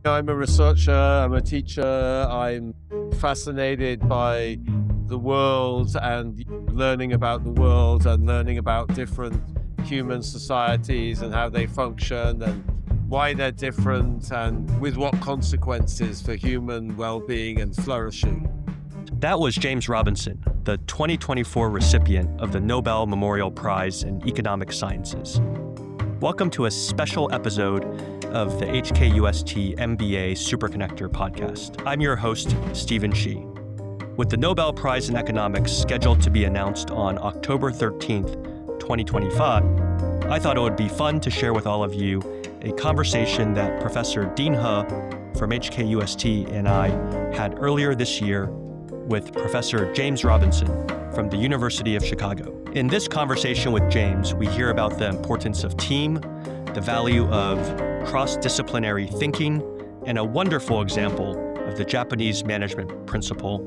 I'm a researcher, I'm a teacher, I'm fascinated by the world and learning about the world and learning about different human societies and how they function and why they're different and with what consequences for human well-being and flourishing. That was James Robinson, the 2024 recipient of the Nobel Memorial Prize in Economic Sciences. Welcome to a special episode of the HKUST MBA Superconnector Podcast. I'm your host, Stephen Shih. With the Nobel Prize in Economics scheduled to be announced on October 13th, 2025, I thought it would be fun to share with all of you a conversation that Professor Dean He from HKUST and I had earlier this year with Professor James Robinson from the University of Chicago. In this conversation with James, we hear about the importance of team, the value of cross-disciplinary thinking, and a wonderful example of the Japanese management principle,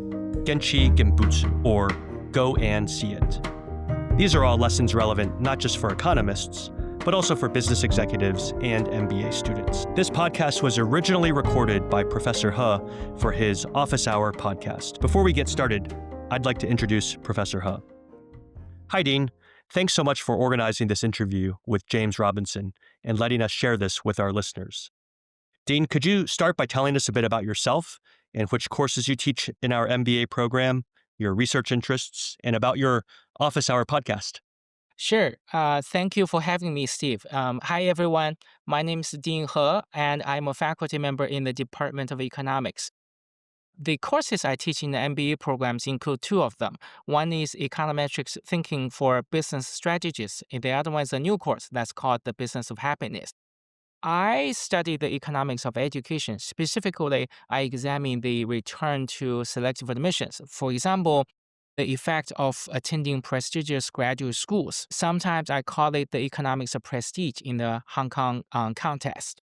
Genchi Genbutsu, or go and see it. These are all lessons relevant not just for economists, but also for business executives and MBA students. This podcast was originally recorded by Professor He for his Office Hour podcast. Before we get started, I'd like to introduce Professor He. Hi, Dean. Thanks so much for organizing this interview with James Robinson and letting us share this with our listeners. Dean, could you start by telling us a bit about yourself and which courses you teach in our MBA program, your research interests, and about your Office Hour podcast? Sure. Thank you for having me, Steve. Hi, everyone. My name is Dean He, and I'm a faculty member in the Department of Economics. The courses I teach in the MBA programs include two of them. One is Econometrics Thinking for Business Strategists, and the other one is a new course that's called The Business of Happiness. I study the economics of education. Specifically, I examine the return to selective admissions. For example, the effect of attending prestigious graduate schools. Sometimes I call it the economics of prestige in the Hong Kong context.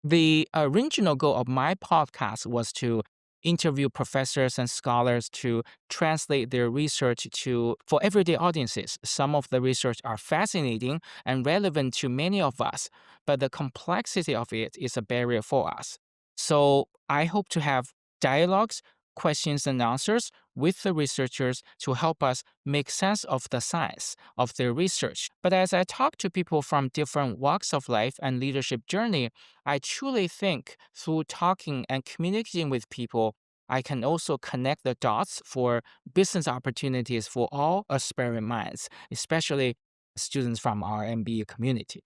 The original goal of my podcast was to interview professors and scholars to translate their research for everyday audiences. Some of the research are fascinating and relevant to many of us, but the complexity of it is a barrier for us. So I hope to have dialogues, questions and answers with the researchers to help us make sense of the science of their research. But as I talk to people from different walks of life and leadership journey, I truly think through talking and communicating with people, I can also connect the dots for business opportunities for all aspiring minds, especially students from our MBA community.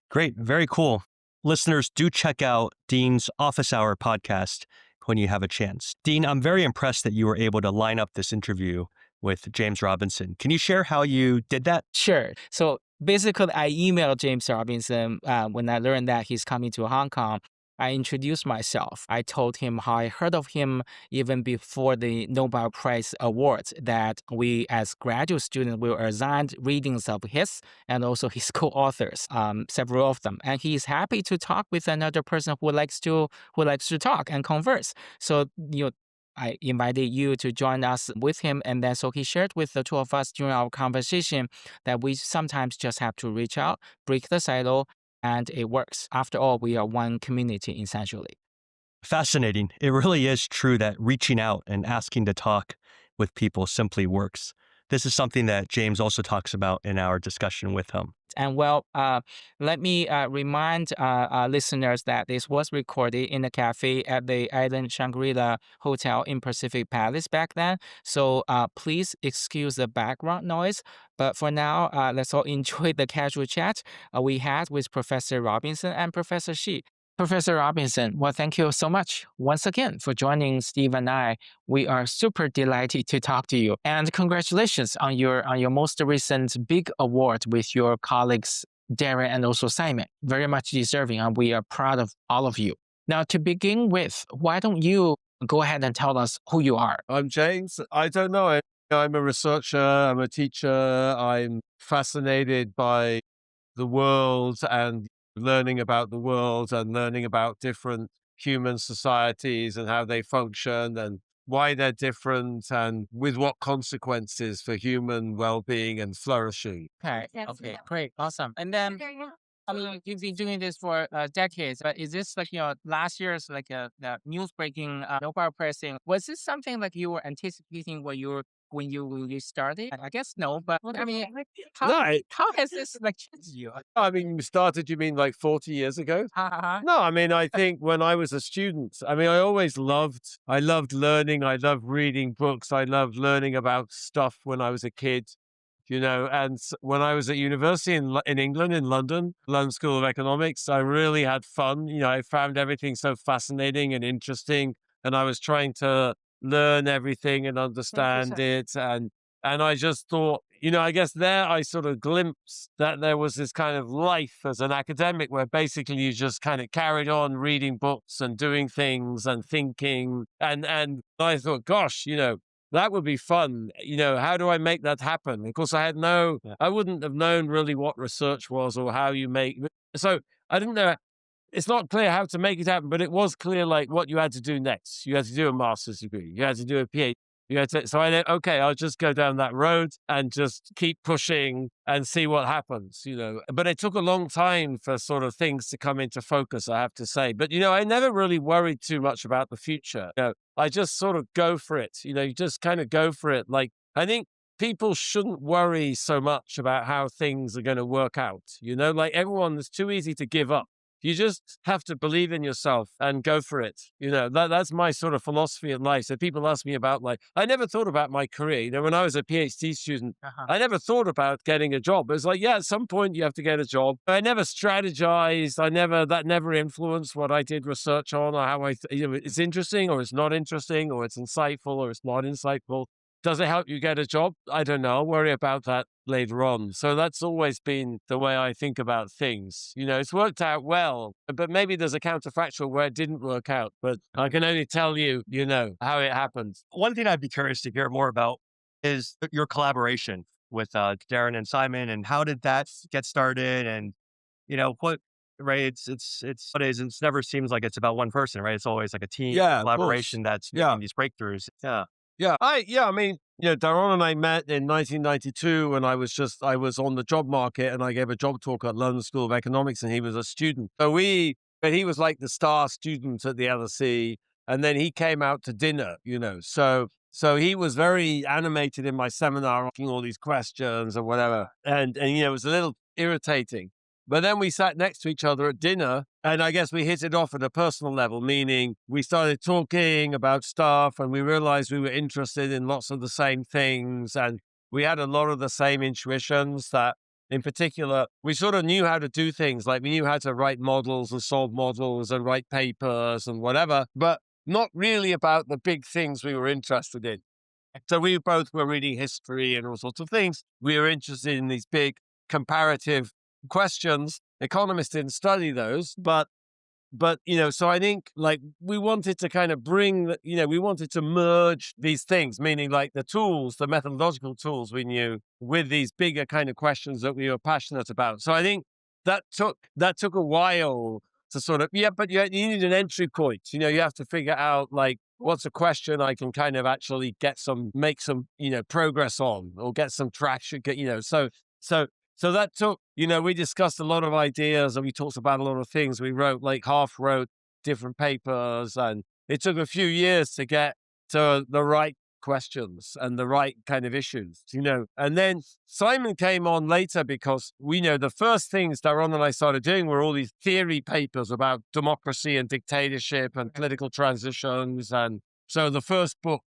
Great. Very cool. Listeners, do check out Dean's Office Hour podcast when you have a chance. Dean, I'm very impressed that you were able to line up this interview with James Robinson. Can you share how you did that? Sure. So basically, I emailed James Robinson when I learned that he's coming to Hong Kong. I introduced myself. I told him how I heard of him even before the Nobel Prize Awards, that we as graduate students were assigned readings of his and also his co-authors, several of them. And he's happy to talk with another person who likes to talk and converse. So, I invited you to join us with him. And then so he shared with the two of us during our conversation that we sometimes just have to reach out, break the silo, and it works. After all, we are one community, essentially. Fascinating. It really is true that reaching out and asking to talk with people simply works. This is something that James also talks about in our discussion with him. And let me remind listeners that this was recorded in a cafe at the Island Shangri-La Hotel in Pacific Palace back then. So please excuse the background noise. But for now, let's all enjoy the casual chat we had with Professor Robinson and Professor Shih. Professor Robinson, well, thank you so much once again for joining Steve and I. We are super delighted to talk to you. And congratulations on your most recent big award with your colleagues, Darren and also Simon. Very much deserving, and we are proud of all of you. Now, to begin with, why don't you go ahead and tell us who you are? I'm James. I don't know. I'm a researcher, I'm a teacher, I'm fascinated by the world and learning about the world and learning about different human societies and how they function and why they're different and with what consequences for human well-being and flourishing. Okay, great, awesome. And then I mean, you've been doing this for decades, but is this like, last year's like the news breaking Nobel Prize thing? Was this something like you were anticipating when you really started? I guess no, but I mean, like, No, how has this like changed you? I mean, you started, you mean like 40 years ago? No, I mean, I think when I was a student, I mean, I loved learning. I loved reading books. I loved learning about stuff when I was a kid, and when I was at university in England, in London School of Economics, I really had fun. I found everything so fascinating and interesting. And I was trying to learn everything and understand it. And I just thought, I guess there I sort of glimpsed that there was this kind of life as an academic where basically you just kind of carried on reading books and doing things and thinking. And I thought, gosh, that would be fun. How do I make that happen? Of course, I wouldn't have known really what research was or how you make. So I didn't know. It's not clear how to make it happen, but it was clear like what you had to do next. You had to do a master's degree. You had to do a PhD. So I know, okay, I'll just go down that road and just keep pushing and see what happens, But it took a long time for sort of things to come into focus, I have to say. But, I never really worried too much about the future. I just sort of go for it. You just kind of go for it. Like, I think people shouldn't worry so much about how things are going to work out. Like everyone, it's too easy to give up. You just have to believe in yourself and go for it. That's my sort of philosophy in life. So people ask me about I never thought about my career. When I was a PhD student, I never thought about getting a job. It was like, yeah, at some point you have to get a job. I never strategized. That never influenced what I did research on or how it's interesting or it's not interesting or it's insightful or it's not insightful. Does it help you get a job? I don't know. I'll worry about that later on. So that's always been the way I think about things. It's worked out well, but maybe there's a counterfactual where it didn't work out. But I can only tell you, how it happened. One thing I'd be curious to hear more about is your collaboration with Darren and Simon, and how did that get started? And what, right? It never seems like it's about one person, right? It's always like a team collaboration that's making these breakthroughs. Yeah. I mean, Daron and I met in 1992 when I was on the job market and I gave a job talk at London School of Economics and he was a student. But he was like the star student at the LSE and then he came out to dinner, So he was very animated in my seminar, asking all these questions or whatever. And it was a little irritating. But then we sat next to each other at dinner, and I guess we hit it off at a personal level, meaning we started talking about stuff and we realized we were interested in lots of the same things. And we had a lot of the same intuitions that, in particular, we sort of knew how to do things. Like we knew how to write models and solve models and write papers and whatever, but not really about the big things we were interested in. So we both were reading history and all sorts of things. We were interested in these big comparative questions. Economists didn't study those, but so I think we wanted to kind of we wanted to merge these things, meaning like the methodological tools we knew with these bigger kind of questions that we were passionate about. So I think that took a while to sort of, but you need an entry point. You have to figure out what's a question I can kind of actually make some, progress on or get some traction, So that took, we discussed a lot of ideas and we talked about a lot of things. We wrote different papers and it took a few years to get to the right questions and the right kind of issues, And then Simon came on later because the first things Daron and I started doing were all these theory papers about democracy and dictatorship and political transitions. And so the first book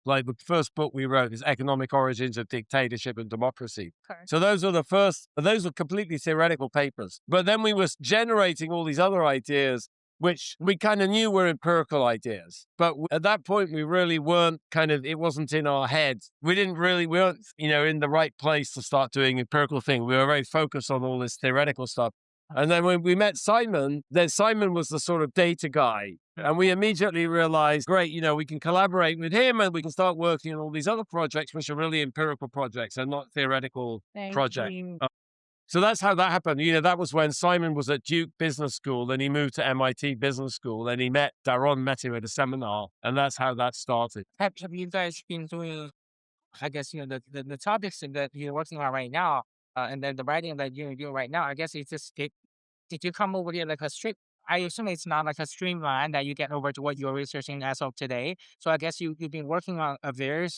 we wrote is Economic Origins of Dictatorship and Democracy. Okay. So those were completely theoretical papers. But then we were generating all these other ideas, which we kind of knew were empirical ideas. But at that point, we really weren't it wasn't in our heads. We weren't, in the right place to start doing empirical things. We were very focused on all this theoretical stuff. And then when we met Simon, then Simon was the sort of data guy. And we immediately realized, great, we can collaborate with him and we can start working on all these other projects, which are really empirical projects and not theoretical projects. So that's how that happened. That was when Simon was at Duke Business School, then he moved to MIT Business School, and Daron met him at a seminar, and that's how that started. Have you guys been doing, I guess, the topics that you're working on right now, and then the writing that you're doing right now, I guess it's just did you come over here like a straight? I assume it's not like a streamline that you get over to what you're researching as of today. So I guess you've been working on a various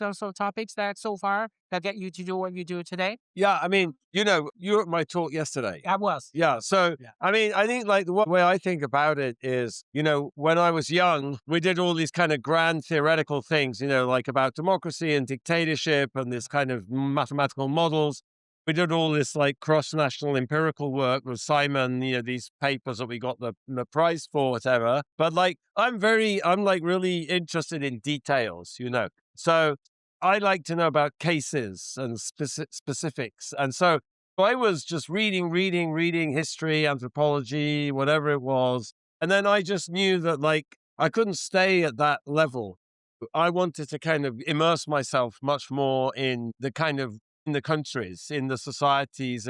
also topics that so far that get you to do what you do today. Yeah, I mean, you were at my talk yesterday. I was. Yeah. So, Yeah. I mean, I think like the way I think about it is, when I was young, we did all these kind of grand theoretical things, like about democracy and dictatorship and this kind of mathematical models. We did all this like cross-national empirical work with Simon, these papers that we got the prize for, whatever. But like, I'm like really interested in details, So I like to know about cases and specifics. And so I was just reading history, anthropology, whatever it was. And then I just knew that like I couldn't stay at that level. I wanted to kind of immerse myself much more in the countries, in the societies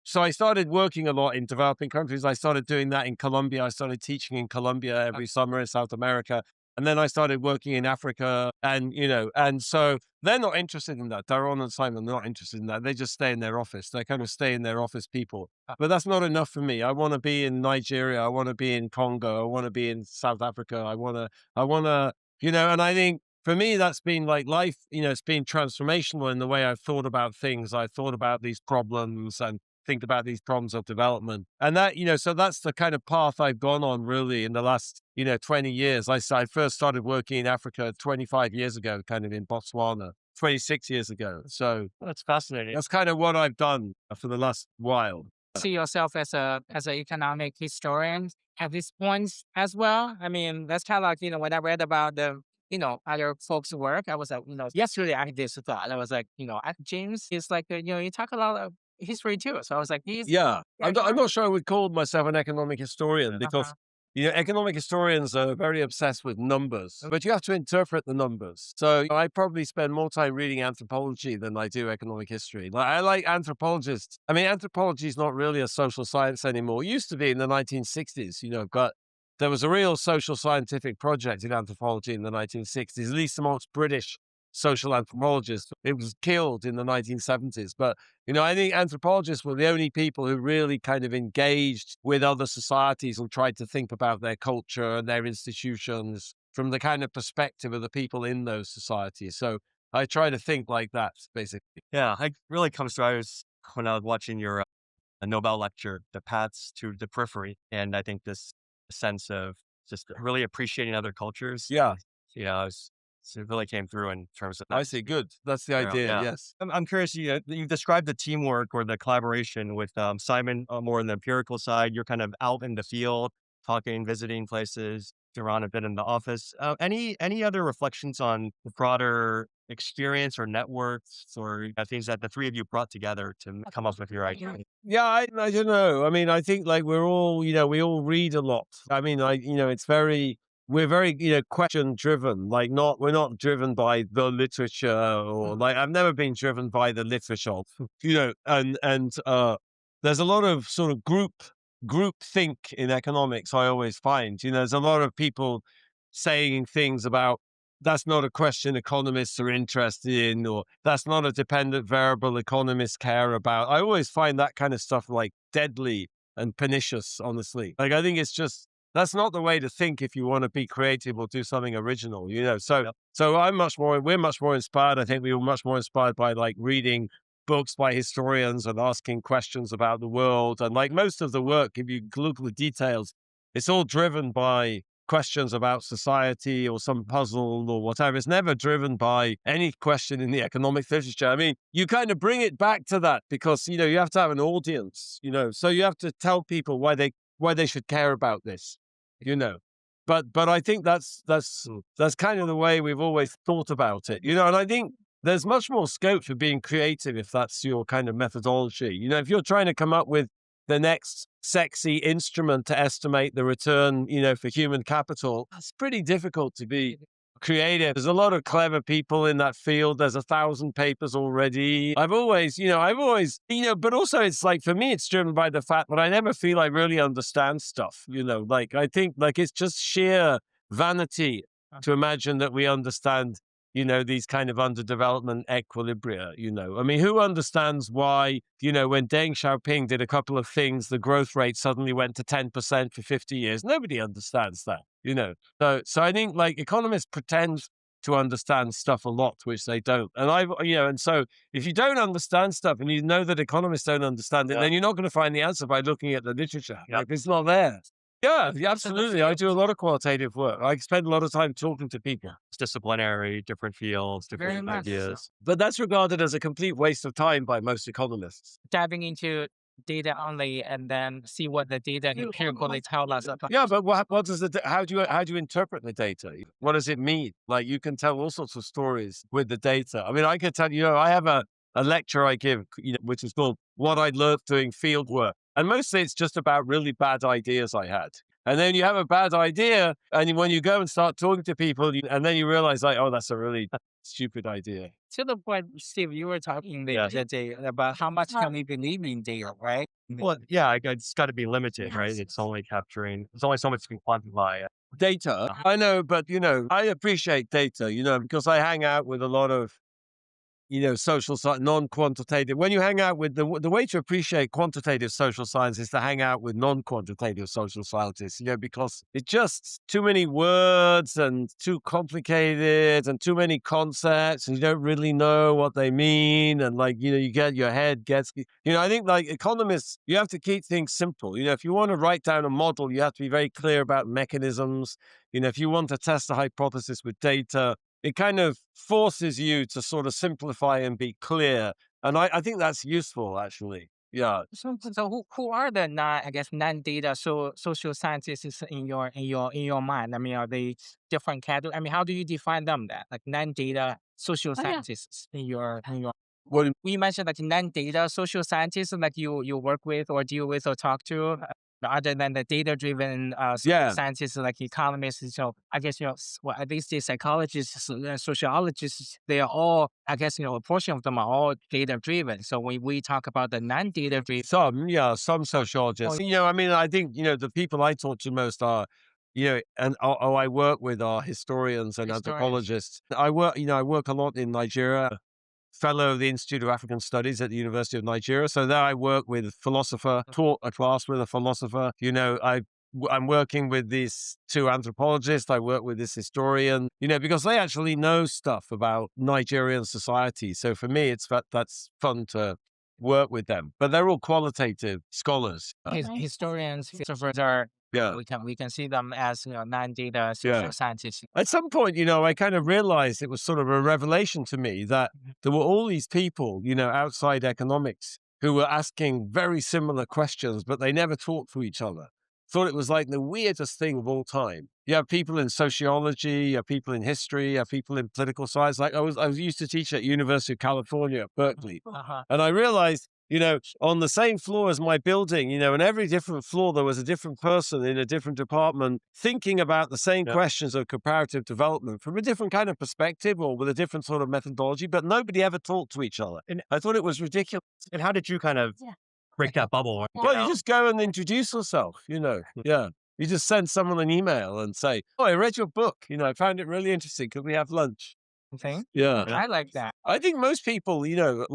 so I started working a lot in developing countries. I started doing that in Colombia. I started teaching in Colombia every summer in South America. And then I started working in Africa and so they're not interested in that. Daron and Simon, they're not interested in that. They just stay in their office. They kind of stay in their office people. But that's not enough for me. I want to be in Nigeria. I want to be in Congo. I want to be in South Africa. I want to, and I think for me, that's been like life, it's been transformational in the way I've thought about things. I thought about these problems and think about these problems of development. And that, so that's the kind of path I've gone on really in the last, 20 years. I first started working in Africa 25 years ago, kind of in Botswana, 26 years ago. So That's fascinating. that's kind of what I've done for the last while. See yourself as an economic historian at this point as well? I mean, that's kind of like, when I read about the, other folks' work, I was like, yesterday I had this thought. I was like, James is like, you talk a lot of history too. So I was like, Yeah, I'm not sure I would call myself an economic historian because, economic historians are very obsessed with numbers, but you have to interpret the numbers. So I probably spend more time reading anthropology than I do economic history. Like I like anthropologists. I mean, anthropology is not really a social science anymore. It used to be in the 1960s, but there was a real social scientific project in anthropology in the 1960s, at least amongst British social anthropologists. It was killed in the 1970s. But, I think anthropologists were the only people who really kind of engaged with other societies and tried to think about their culture and their institutions from the kind of perspective of the people in those societies. So I try to think like that, basically. Yeah, it really comes through. When I was watching your Nobel lecture, the paths to the periphery. And I think this sense of just really appreciating other cultures. Yeah. So it really came through in terms of that. I see. Good. That's the idea. Yeah. Yes. I'm curious, you described the teamwork or the collaboration with Simon more on the empirical side. You're kind of out in the field, talking, visiting places, around a bit in the office. Any other reflections on the broader experience or networks or things that the three of you brought together to come up with your idea? Yeah, I don't know. I mean, I think like we're all, we all read a lot. I mean, we're very, question driven, like we're not driven by the literature or like, I've never been driven by the literature, and there's a lot of sort of group think in economics. I always find, there's a lot of people saying things about that's not a question economists are interested in, or that's not a dependent variable economists care about. I always find that kind of stuff like deadly and pernicious, honestly. Like, I think it's just, that's not the way to think if you want to be creative or do something original, So, Yep. so we're much more inspired. I think we were much more inspired by like reading books by historians and asking questions about the world. And like most of the work, if you look at the details, it's all driven by questions about society or some puzzle or whatever. It's never driven by any question in the economic literature. I mean, you kind of bring it back to that because, you have to have an audience, so you have to tell people why they should care about this, But I think that's kind of the way we've always thought about it, and I think there's much more scope for being creative if that's your kind of methodology. If you're trying to come up with the next sexy instrument to estimate the return, for human capital, it's pretty difficult to be creative. There's a lot of clever people in that field. There's 1,000 papers already. I've always, but also it's like, for me, it's driven by the fact that I never feel I really understand stuff, like I think like it's just sheer vanity to imagine that we understand these kind of underdevelopment equilibria, I mean, who understands why, when Deng Xiaoping did a couple of things, the growth rate suddenly went to 10% for 50 years. Nobody understands that, So I think like economists pretend to understand stuff a lot, which they don't. And so if you don't understand stuff and you know that economists don't understand it, then you're not going to find the answer by looking at the literature. Like it's not there. Yeah, absolutely. I do a lot of qualitative work. I spend a lot of time talking to people. It's disciplinary, different fields, Very different much ideas. But that's regarded as a complete waste of time by most economists. diving into data only and then see what the data empirically tell us about. Yeah, but what does how do you interpret the data? What does it mean? Like you can tell all sorts of stories with the data. I mean, I could tell I have a lecture I give, which is called "What I Learned Doing Field Work," and mostly it's just about really bad ideas I had. And then you have a bad idea, and when you go and start talking to people, and then you realize, like, oh, that's a really stupid idea. To the point, Steve, you were talking the other day about how much can we believe in data, right? Well, yeah, it's got to be limited, right? It's only so much you can quantify. Data, I know, but I appreciate data, because I hang out with a lot of social science, non-quantitative. When you hang out with the way to appreciate quantitative social science is to hang out with non-quantitative social scientists, because it's just too many words and too complicated and too many concepts and you don't really know what they mean. And you get your head gets, I think like economists, you have to keep things simple. If you want to write down a model, you have to be very clear about mechanisms. If you want to test a hypothesis with data, it kind of forces you to sort of simplify and be clear. And I think that's useful, actually. Yeah. So who are the non-data social scientists in your mind? I mean, are they different categories? I mean, how do you define them then? Like non-data social scientists in your Well, we mentioned like non-data social scientists like you work with or deal with or talk to, other than the data-driven scientists like economists. So I guess well, at least the psychologists and sociologists, they are all, I guess a portion of them are all data-driven. So when we talk about the non-data-driven, some sociologists. I mean, I think the people I talk to most are, and I work with are historians and anthropologists. I work a lot in Nigeria. Fellow of the Institute of African Studies at the University of Nigeria. So there I work with a philosopher, taught a class with a philosopher. I'm working with these two anthropologists. I work with this historian, because they actually know stuff about Nigerian society. So for me, that's fun to work with them. But they're all qualitative scholars. Historians, philosophers are. Yeah. We can see them as non-data social scientists. At some point, I kind of realized it was sort of a revelation to me that there were all these people, outside economics who were asking very similar questions, but they never talked to each other. Thought it was like the weirdest thing of all time. You have people in sociology, you have people in history, you have people in political science. Like I was used to teach at University of California at Berkeley, and I realized, on the same floor as my building, and every different floor, there was a different person in a different department thinking about the same questions of comparative development from a different kind of perspective or with a different sort of methodology, but nobody ever talked to each other. And I thought it was ridiculous. And how did you kind of break that bubble? Well, you just go and introduce yourself, Yeah. You just send someone an email and say, oh, I read your book. I found it really interesting. Could we have lunch? Thing. Yeah. I like that. I think most people, they're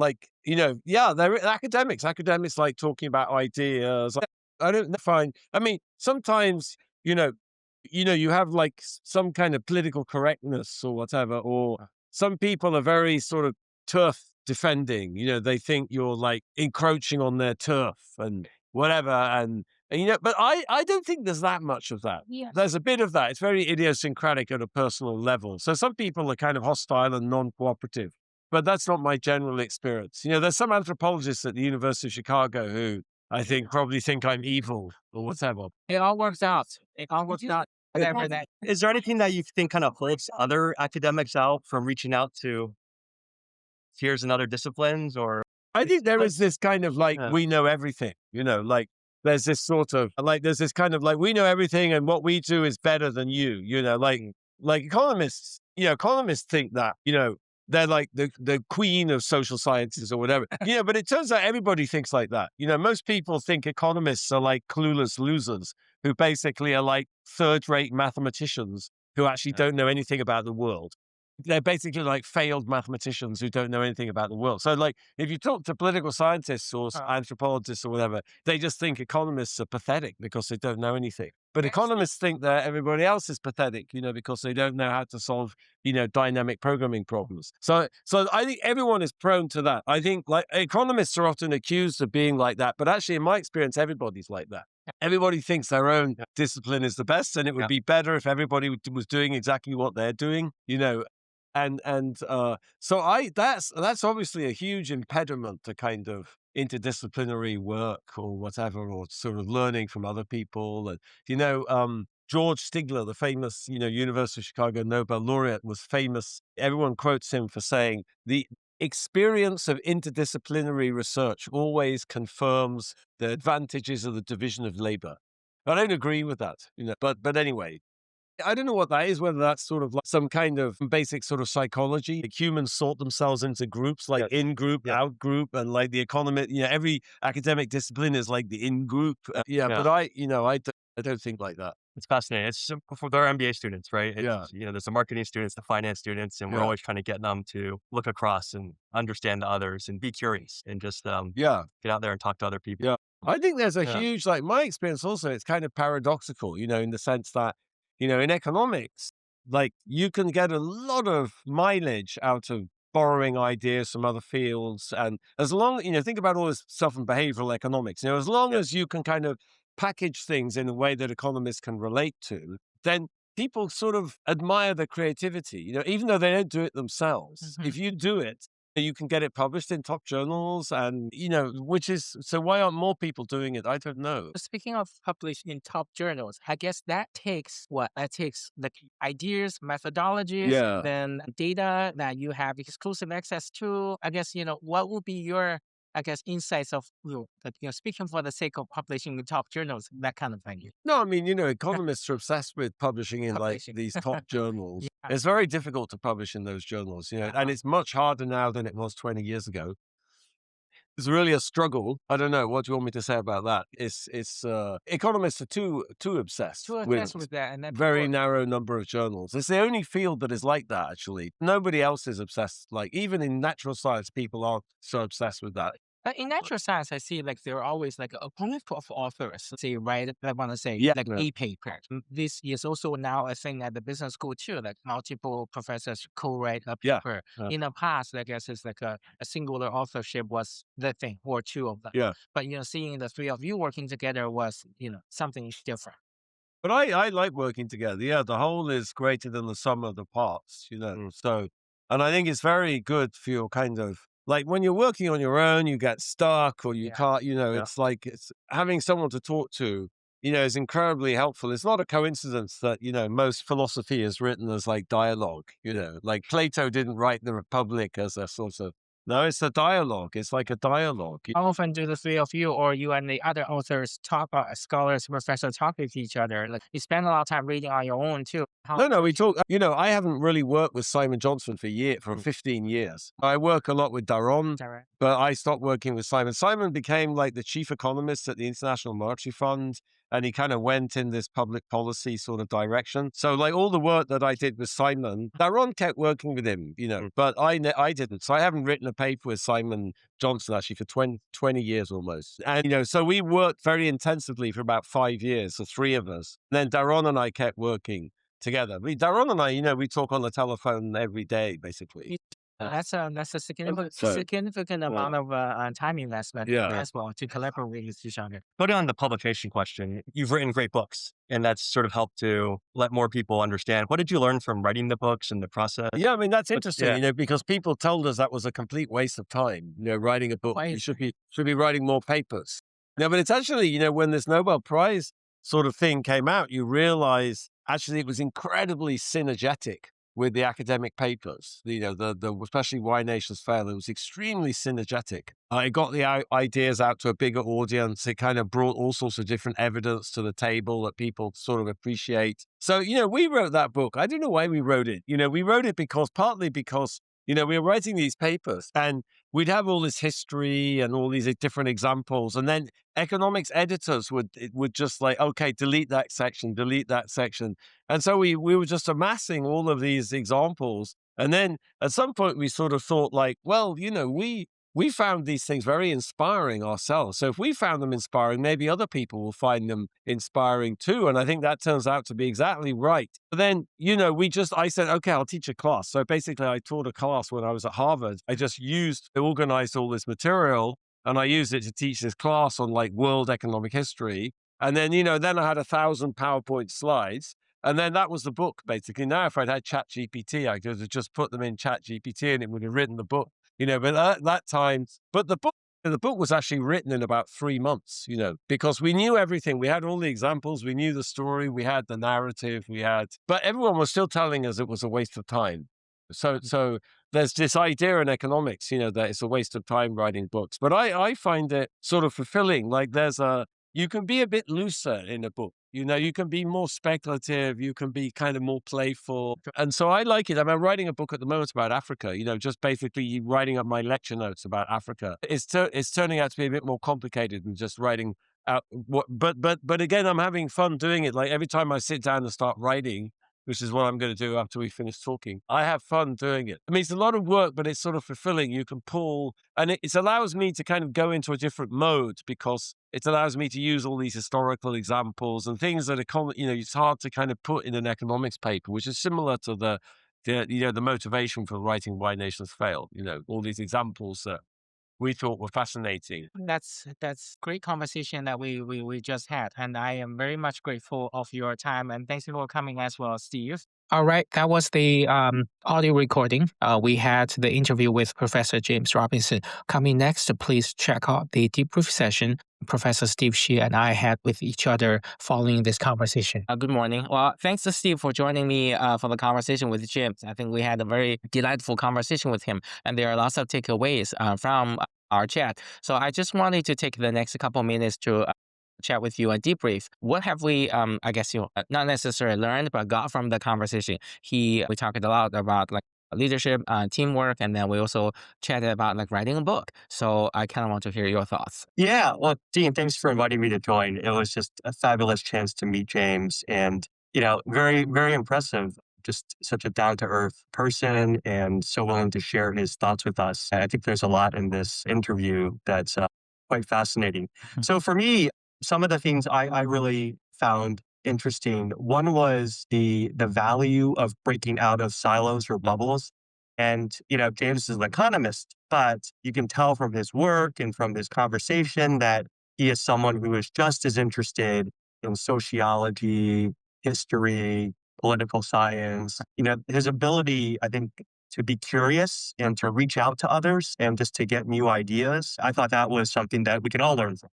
academics. Academics like talking about ideas. I don't find, I mean, sometimes, you have like some kind of political correctness or whatever, or some people are very sort of turf defending, they think you're like encroaching on their turf and whatever. And but I don't think there's that much of that. Yeah. There's a bit of that. It's very idiosyncratic at a personal level. So some people are kind of hostile and non-cooperative, but that's not my general experience. There's some anthropologists at the University of Chicago who I think probably think I'm evil or whatever. It all works out. Whatever that. Is there anything that you think kind of holds other academics out from reaching out to peers in other disciplines? Or I think there is this kind of like, we know everything, like there's this sort of like, there's this kind of like, we know everything and what we do is better than you, like economists, economists think that, they're like the queen of social sciences or whatever, but it turns out everybody thinks like that. Most people think economists are like clueless losers who basically are like third-rate mathematicians who actually don't know anything about the world. they're basically like failed mathematicians who don't know anything about the world. So like if you talk to political scientists or anthropologists or whatever, they just think economists are pathetic because they don't know anything. But economists think that everybody else is pathetic, because they don't know how to solve, dynamic programming problems. So I think everyone is prone to that. I think like economists are often accused of being like that, but actually in my experience, everybody's like that. Everybody thinks their own discipline is the best, and it would be better if everybody was doing exactly what they're doing, so that's obviously a huge impediment to kind of interdisciplinary work or whatever, or sort of learning from other people. And George Stigler, the famous University of Chicago Nobel laureate, was famous. Everyone quotes him for saying the experience of interdisciplinary research always confirms the advantages of the division of labor. I don't agree with that, but anyway. I don't know what that is, whether that's sort of like some kind of basic sort of psychology. Like humans sort themselves into groups, like in group, out group, and like the economy, every academic discipline is like the in group. But I don't think like that. It's fascinating. It's for their MBA students, right? There's the marketing students, the finance students, and we're always trying to get them to look across and understand the others and be curious and just get out there and talk to other people. Yeah. I think there's a huge, like my experience also, it's kind of paradoxical, in the sense that, in economics, like you can get a lot of mileage out of borrowing ideas from other fields. And as long, think about all this stuff in behavioral economics, as long as you can kind of package things in a way that economists can relate to, then people sort of admire the creativity, even though they don't do it themselves. If you do it, you can get it published in top journals and, so why aren't more people doing it? I don't know. Speaking of published in top journals, I guess that takes what? That takes like ideas, methodologies, then data that you have exclusive access to. I guess, what would be your, insights of, speaking for the sake of publishing in top journals, that kind of thing. No, I mean, economists are obsessed with publishing in like these top journals. It's very difficult to publish in those journals, and it's much harder now than it was 20 years ago. It's really a struggle. I don't know. What do you want me to say about that? It's economists are too obsessed with that, and then very narrow number of journals. It's the only field that is like that, actually. Nobody else is obsessed. Like even in natural science, people aren't so obsessed with that. But in natural science, I see like there are always like a group of authors, say, right? I want to say a paper. This is also now a thing at the business school too, like multiple professors co-write a paper. In the past, I guess it's like a singular authorship was the thing, or two of them. But, seeing the three of you working together was, something different. But I like working together. Yeah, the whole is greater than the sum of the parts, So, and I think it's very good for your kind of, like when you're working on your own, you get stuck or you can't, it's like having someone to talk to, is incredibly helpful. It's not a coincidence that, most philosophy is written as like dialogue, like Plato didn't write the Republic as a sort of, no, it's a dialogue. It's like a dialogue. How often do the three of you or you and the other authors talk, scholars, professors talk with each other? Like you spend a lot of time reading on your own too. No, we talk, I haven't really worked with Simon Johnson for 15 years. I work a lot with Daron, but I stopped working with Simon. Simon became like the chief economist at the International Monetary Fund. And he kind of went in this public policy sort of direction. So like all the work that I did with Simon, Daron kept working with him, but I didn't. So I haven't written a paper with Simon Johnson actually for 20 years almost. And, so we worked very intensively for about 5 years, the three of us. And then Daron and I kept working together. Daron and I, we talk on the telephone every day, basically. That's a significant amount of time investment as well to collaborate with each other. Putting on the publication question, you've written great books, and that's sort of helped to let more people understand. What did you learn from writing the books and the process? Yeah, I mean, that's interesting, because people told us that was a complete waste of time, writing a book. You should be writing more papers. No, but it's actually, when this Nobel Prize sort of thing came out, you realize actually it was incredibly synergetic with the academic papers, the especially Why Nations Fail. It was extremely synergetic. It got the ideas out to a bigger audience. It kind of brought all sorts of different evidence to the table that people sort of appreciate. So, we wrote that book. I don't know why we wrote it. We wrote it partly because, we were writing these papers and we'd have all this history and all these different examples. And then economics editors would just like, okay, delete that section. And so we were just amassing all of these examples And then at some point we sort of thought like, well, we found these things very inspiring ourselves. So if we found them inspiring, maybe other people will find them inspiring too. And I think that turns out to be exactly right. But then, I said, okay, I'll teach a class. So basically I taught a class when I was at Harvard. I just organized all this material and I used it to teach this class on like world economic history. And then, then I had 1,000 PowerPoint slides. And then that was the book, basically. Now, if I'd had ChatGPT, I could have just put them in ChatGPT and it would have written the book. But at that time, the book was actually written in about 3 months, because we knew everything. We had all the examples, we knew the story, we had the narrative, but everyone was still telling us it was a waste of time. So there's this idea in economics, that it's a waste of time writing books. But I find it sort of fulfilling. Like you can be a bit looser in a book. You can be more speculative. You can be kind of more playful. And so I like it. I'm writing a book at the moment about Africa, just basically writing up my lecture notes about Africa. It's turning out to be a bit more complicated than just writing out but again, I'm having fun doing it. Like every time I sit down and start writing, which is what I'm going to do after we finish talking, I have fun doing it. I mean, it's a lot of work, but it's sort of fulfilling. You can pull, and it allows me to kind of go into a different mode because it allows me to use all these historical examples and things that are, it's hard to kind of put in an economics paper, which is similar to the motivation for writing Why Nations Fail. All these examples that we thought were fascinating. That's great conversation that we just had, and I am very much grateful of your time, and thanks for coming as well, Steve. All right, that was the audio recording. We had the interview with Professor James Robinson. Coming next, please check out the debrief session Professor Steve Shih and I had with each other following this conversation. Good morning. Well, thanks to Steve for joining me for the conversation with James. I think we had a very delightful conversation with him, and there are lots of takeaways from our chat. So I just wanted to take the next couple minutes to chat with you and debrief. What have we, I guess, not necessarily learned, but got from the conversation? We talked a lot about like leadership, teamwork, and then we also chatted about like writing a book. So I kind of want to hear your thoughts. Yeah, well, Dean, thanks for inviting me to join. It was just a fabulous chance to meet James and, very, very impressive. Just such a down-to-earth person and so willing to share his thoughts with us. I think there's a lot in this interview that's quite fascinating. So for me, some of the things I really found interesting. One was the value of breaking out of silos or bubbles. And, James is an economist, but you can tell from his work and from his conversation that he is someone who is just as interested in sociology, history, political science. His ability, I think, to be curious and to reach out to others and just to get new ideas. I thought that was something that we can all learn from,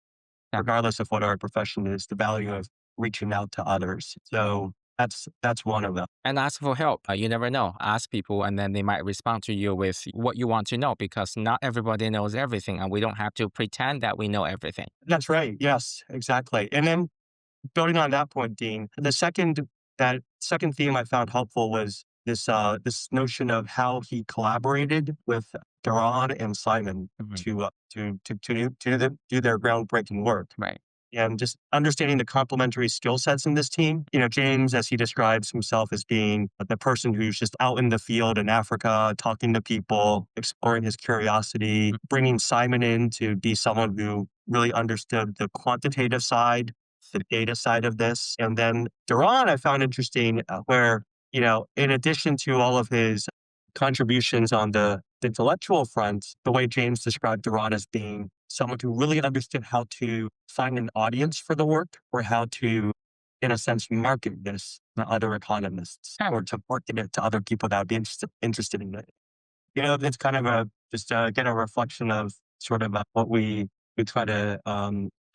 regardless of what our profession is, the value of reaching out to others. So that's one of them. And ask for help. You never know. Ask people, and then they might respond to you with what you want to know, because not everybody knows everything, and we don't have to pretend that we know everything. That's right. Yes, exactly. And then building on that point, Dean, that second theme I found helpful was this notion of how he collaborated with Duran and Simon to do their groundbreaking work. Right. And just understanding the complementary skill sets in this team. James, as he describes himself as being the person who's just out in the field in Africa, talking to people, exploring his curiosity, bringing Simon in to be someone who really understood the quantitative side, the data side of this. And then Duran, I found interesting where, in addition to all of his contributions on the intellectual front, the way James described Duran as being someone who really understood how to find an audience for the work, or how to, in a sense, market this to other economists, or to market it to other people that would be interested in it. It's kind of again, a reflection of sort of what we try to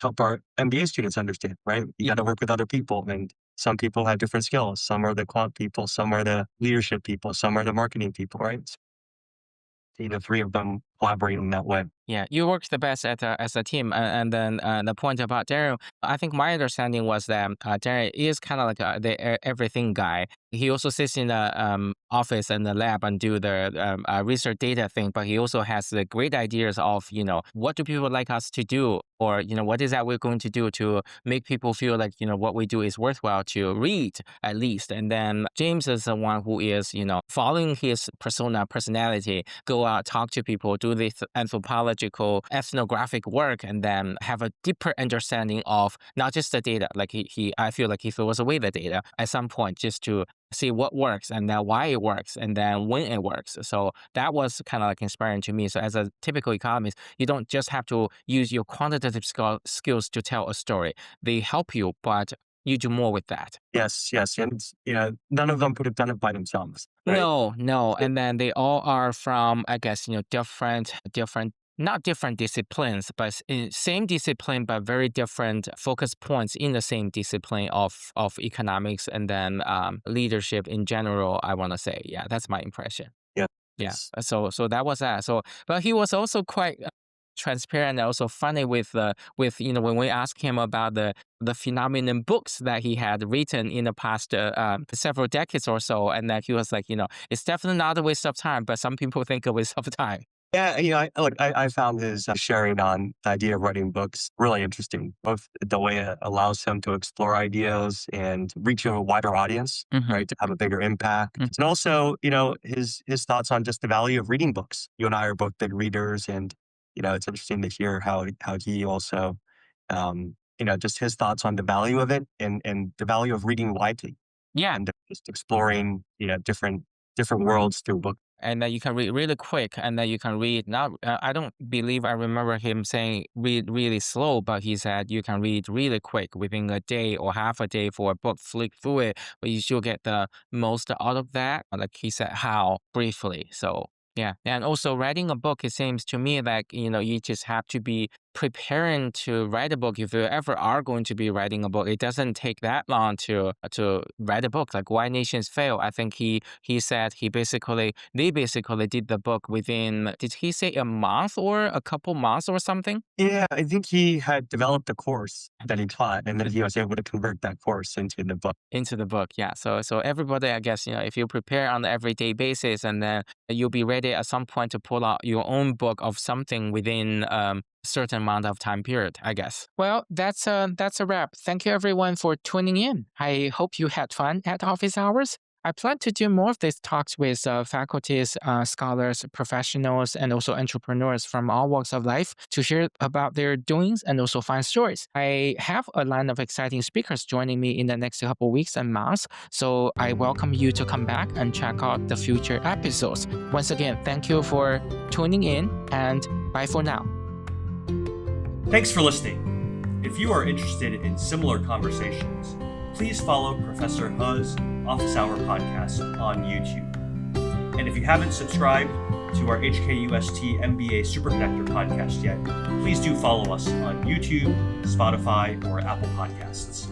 help our MBA students understand, right? You got to work with other people, and some people have different skills. Some are the quant people, some are the leadership people, some are the marketing people, right? The three of them collaborate in that way. Yeah, you work the best as a team. And then the point about Darren, I think my understanding was that Darren is kind of like the everything guy. He also sits in the office and the lab and do the research data thing, but he also has the great ideas of, what do people like us to do? Or, what is that we're going to do to make people feel like, what we do is worthwhile to read at least. And then James is the one who is, following his personality, go out, talk to people, do this anthropological, ethnographic work, and then have a deeper understanding of not just the data. Like I feel like he throws away the data at some point just to see what works and then why it works and then when it works. So that was kind of like inspiring to me. So as a typical economist, you don't just have to use your quantitative skills to tell a story. They help you, but you do more with that. Yes. And, none of them could have done it by themselves. Right? No. And then they all are from, I guess, different, not different disciplines, but same discipline, but very different focus points in the same discipline of economics and then leadership in general, I want to say. Yeah, that's my impression. Yeah. Yeah. So that was that. So, but he was also quite transparent and also funny with when we asked him about the phenomenon books that he had written in the past several decades or so, and that he was like, it's definitely not a waste of time, but some people think a waste of time. Yeah, I found his sharing on the idea of writing books really interesting, both the way it allows him to explore ideas and reach a wider audience, right, to have a bigger impact. And also, his thoughts on just the value of reading books. You and I are both big readers, and, it's interesting to hear how he also, just his thoughts on the value of it and the value of reading widely. Yeah. And just exploring, different worlds through books. And then you can read really quick, and then you can read not. I don't believe I remember him saying read really slow, but he said you can read really quick within a day or half a day for a book. Flick through it, but you still get the most out of that. Like he said, how briefly. So yeah, and also writing a book. It seems to me like you just have to be preparing to write a book. If you ever are going to be writing a book, it doesn't take that long to write a book. Like Why Nations Fail, I think he said they basically did the book within, did he say a month or a couple months or something? Yeah, I think he had developed a course that he taught, and then he was able to convert that course into the book. Yeah. So everybody, I guess, if you prepare on an everyday basis, and then you'll be ready at some point to pull out your own book of something within certain amount of time period, I guess. Well, that's a wrap. Thank you everyone for tuning in. I hope you had fun at office hours. I plan to do more of these talks with faculties, scholars, professionals, and also entrepreneurs from all walks of life to hear about their doings and also find stories. I have a line of exciting speakers joining me in the next couple weeks and months, so I welcome you to come back and check out the future episodes. Once again, thank you for tuning in, and bye for now. Thanks for listening. If you are interested in similar conversations, please follow Professor Shih's Office Hour podcast on YouTube. And if you haven't subscribed to our HKUST MBA Superconnector podcast yet, please do follow us on YouTube, Spotify, or Apple Podcasts.